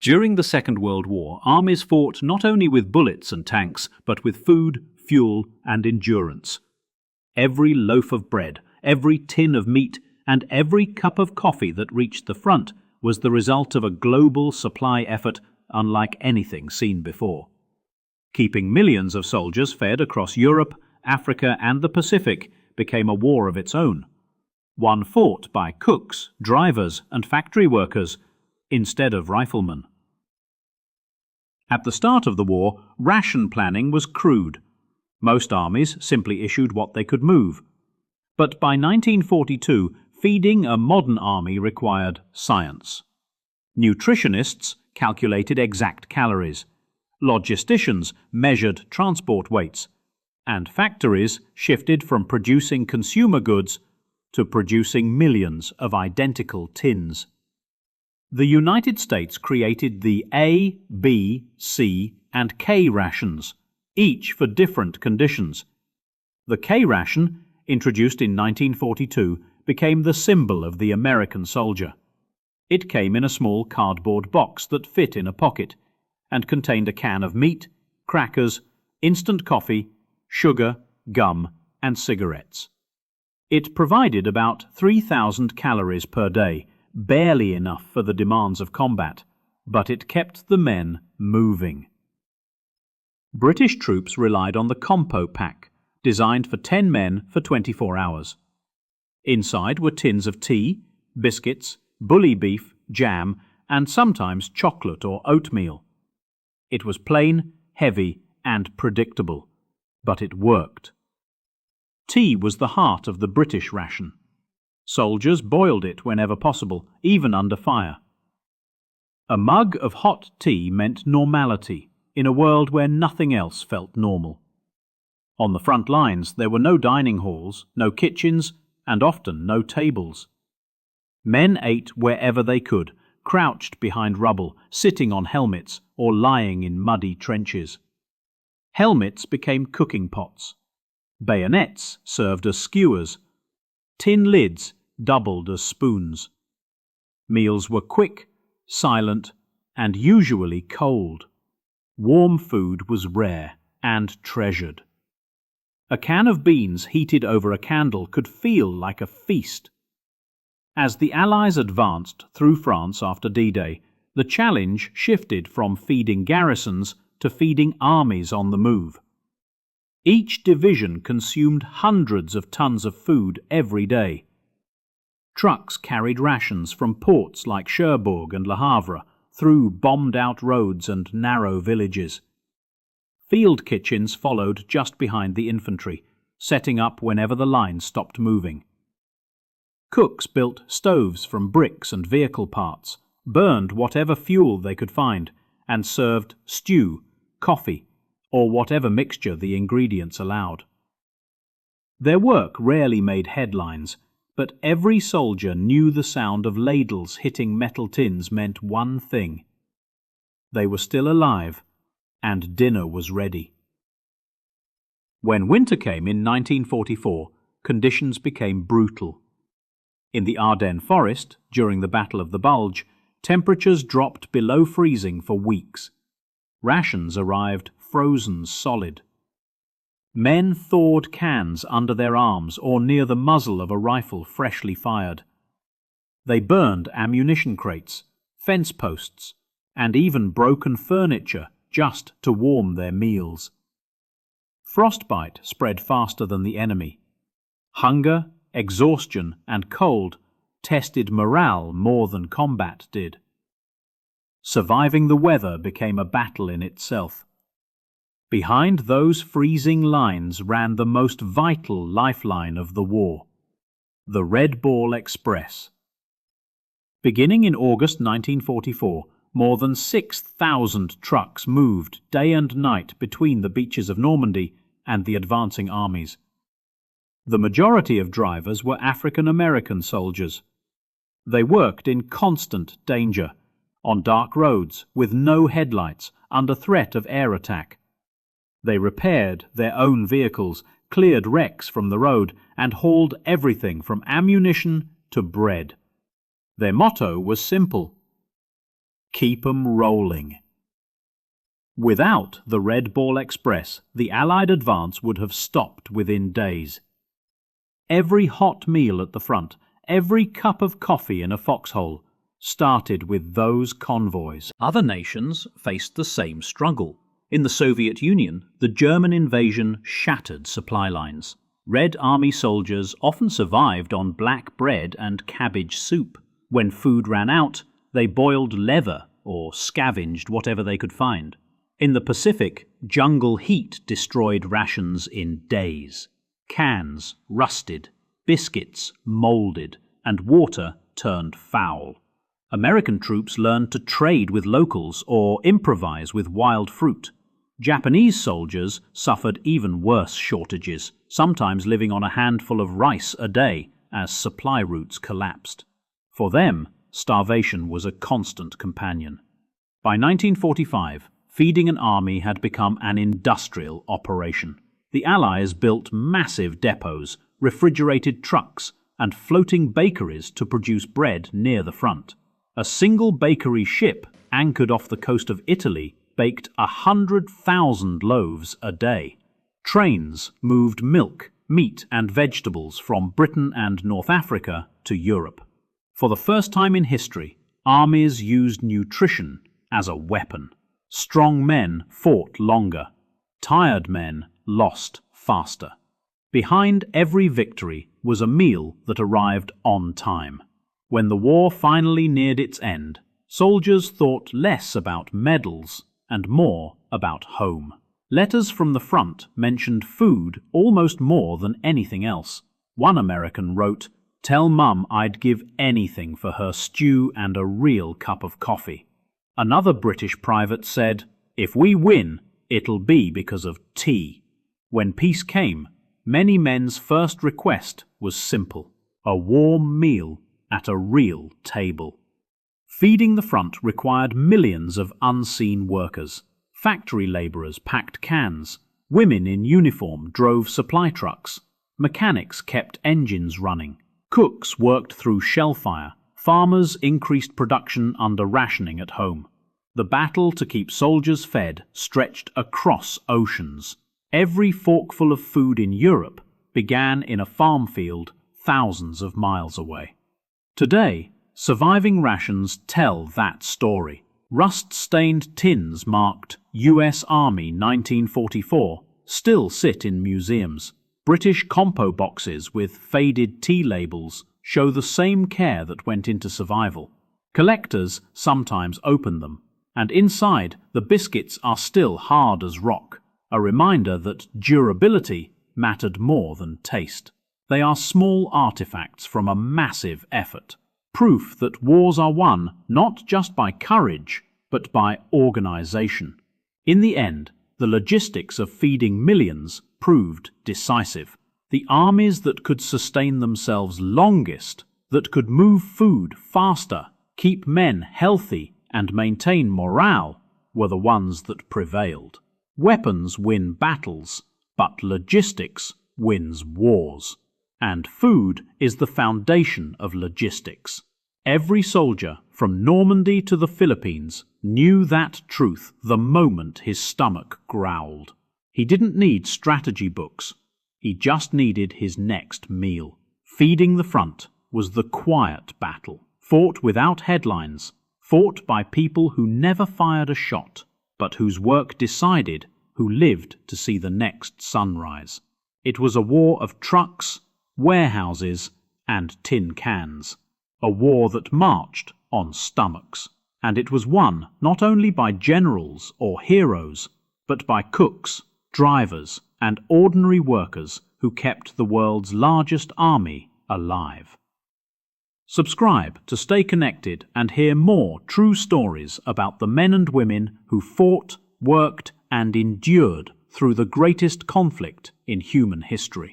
During the Second World War, armies fought not only with bullets and tanks, but with food, fuel, and endurance. Every loaf of bread, every tin of meat, and every cup of coffee that reached the front was the result of a global supply effort unlike anything seen before. Keeping millions of soldiers fed across Europe, Africa, and the Pacific became a war of its own, one fought by cooks, drivers, and factory workers instead of riflemen. At the start of the war, ration planning was crude. Most armies simply issued what they could move. But by 1942, feeding a modern army required science. Nutritionists calculated exact calories. Logisticians measured transport weights. And factories shifted from producing consumer goods to producing millions of identical tins. The United States created the A, B, C, and K rations, each for different conditions. The K ration, introduced in 1942, became the symbol of the American soldier. It came in a small cardboard box that fit in a pocket and contained a can of meat, crackers, instant coffee, sugar, gum, and cigarettes. It provided about 3,000 calories per day, barely enough for the demands of combat, but it kept the men moving. British troops relied on the Compo pack, designed for 10 men for 24 hours. Inside were tins of tea, biscuits, bully beef, jam, and sometimes chocolate or oatmeal. It was plain, heavy, and predictable, but it worked. Tea was the heart of the British ration. Soldiers boiled it whenever possible, even under fire. A mug of hot tea meant normality in a world where nothing else felt normal. On the front lines there were no dining halls, no kitchens, and often no tables. Men ate wherever they could, crouched behind rubble, sitting on helmets, or lying in muddy trenches. Helmets became cooking pots. Bayonets served as skewers. Tin lids doubled as spoons. Meals were quick, silent, and usually cold. Warm food was rare and treasured. A can of beans heated over a candle could feel like a feast. As the Allies advanced through France after D-Day, the challenge shifted from feeding garrisons to feeding armies on the move. Each division consumed hundreds of tons of food every day. Trucks carried rations from ports like Cherbourg and Le Havre through bombed-out roads and narrow villages. Field kitchens followed just behind the infantry, setting up whenever the line stopped moving. Cooks built stoves from bricks and vehicle parts, burned whatever fuel they could find, and served stew, coffee, or whatever mixture the ingredients allowed. Their work rarely made headlines, but every soldier knew the sound of ladles hitting metal tins meant one thing. They were still alive, and dinner was ready. When winter came in 1944, conditions became brutal. In the Ardennes forest, during the Battle of the Bulge, temperatures dropped below freezing for weeks. Rations arrived frozen solid. Men thawed cans under their arms or near the muzzle of a rifle freshly fired. They burned ammunition crates, fence posts, and even broken furniture just to warm their meals. Frostbite spread faster than the enemy. Hunger, exhaustion, and cold tested morale more than combat did. Surviving the weather became a battle in itself. Behind those freezing lines ran the most vital lifeline of the war, the Red Ball Express. Beginning in August 1944, more than 6,000 trucks moved day and night between the beaches of Normandy and the advancing armies. The majority of drivers were African American soldiers. They worked in constant danger, on dark roads with no headlights, under threat of air attack. They repaired their own vehicles, cleared wrecks from the road, and hauled everything from ammunition to bread. Their motto was simple: keep 'em rolling. Without the Red Ball Express, the Allied advance would have stopped within days. Every hot meal at the front, every cup of coffee in a foxhole, started with those convoys. Other nations faced the same struggle. In the Soviet Union, the German invasion shattered supply lines. Red Army soldiers often survived on black bread and cabbage soup. When food ran out, they boiled leather or scavenged whatever they could find. In the Pacific, jungle heat destroyed rations in days. Cans rusted, biscuits molded, and water turned foul. American troops learned to trade with locals or improvise with wild fruit. Japanese soldiers suffered even worse shortages, sometimes living on a handful of rice a day as supply routes collapsed. For them, starvation was a constant companion. By 1945, feeding an army had become an industrial operation. The Allies built massive depots, refrigerated trucks, and floating bakeries to produce bread near the front. A single bakery ship anchored off the coast of Italy baked 100,000 loaves a day. Trains moved milk, meat, and vegetables from Britain and North Africa to Europe. For the first time in history, armies used nutrition as a weapon. Strong men fought longer. Tired men lost faster. Behind every victory was a meal that arrived on time. When the war finally neared its end, soldiers thought less about medals and more about home. Letters from the front mentioned food almost more than anything else. One American wrote, "Tell Mum I'd give anything for her stew and a real cup of coffee." Another British private said, "If we win, it'll be because of tea." When peace came, many men's first request was simple: a warm meal at a real table. Feeding the front required millions of unseen workers. Factory laborers packed cans. Women in uniform drove supply trucks. Mechanics kept engines running. Cooks worked through shellfire. Farmers increased production under rationing at home. The battle to keep soldiers fed stretched across oceans. Every forkful of food in Europe began in a farm field thousands of miles away. Today, surviving rations tell that story. Rust-stained tins marked US Army 1944 still sit in museums. British compo boxes with faded tea labels show the same care that went into survival. Collectors sometimes open them, and inside the biscuits are still hard as rock, a reminder that durability mattered more than taste. They are small artifacts from a massive effort, proof that wars are won not just by courage, but by organization. In the end, the logistics of feeding millions proved decisive. The armies that could sustain themselves longest, that could move food faster, keep men healthy, and maintain morale, were the ones that prevailed. Weapons win battles, but logistics wins wars. And food is the foundation of logistics. Every soldier, from Normandy to the Philippines, knew that truth the moment his stomach growled. He didn't need strategy books. He just needed his next meal. Feeding the front was the quiet battle, fought without headlines, fought by people who never fired a shot, but whose work decided who lived to see the next sunrise. It was a war of trucks, warehouses, and tin cans. A war that marched on stomachs. And it was won not only by generals or heroes, but by cooks, drivers, and ordinary workers who kept the world's largest army alive. Subscribe to stay connected and hear more true stories about the men and women who fought, worked, and endured through the greatest conflict in human history.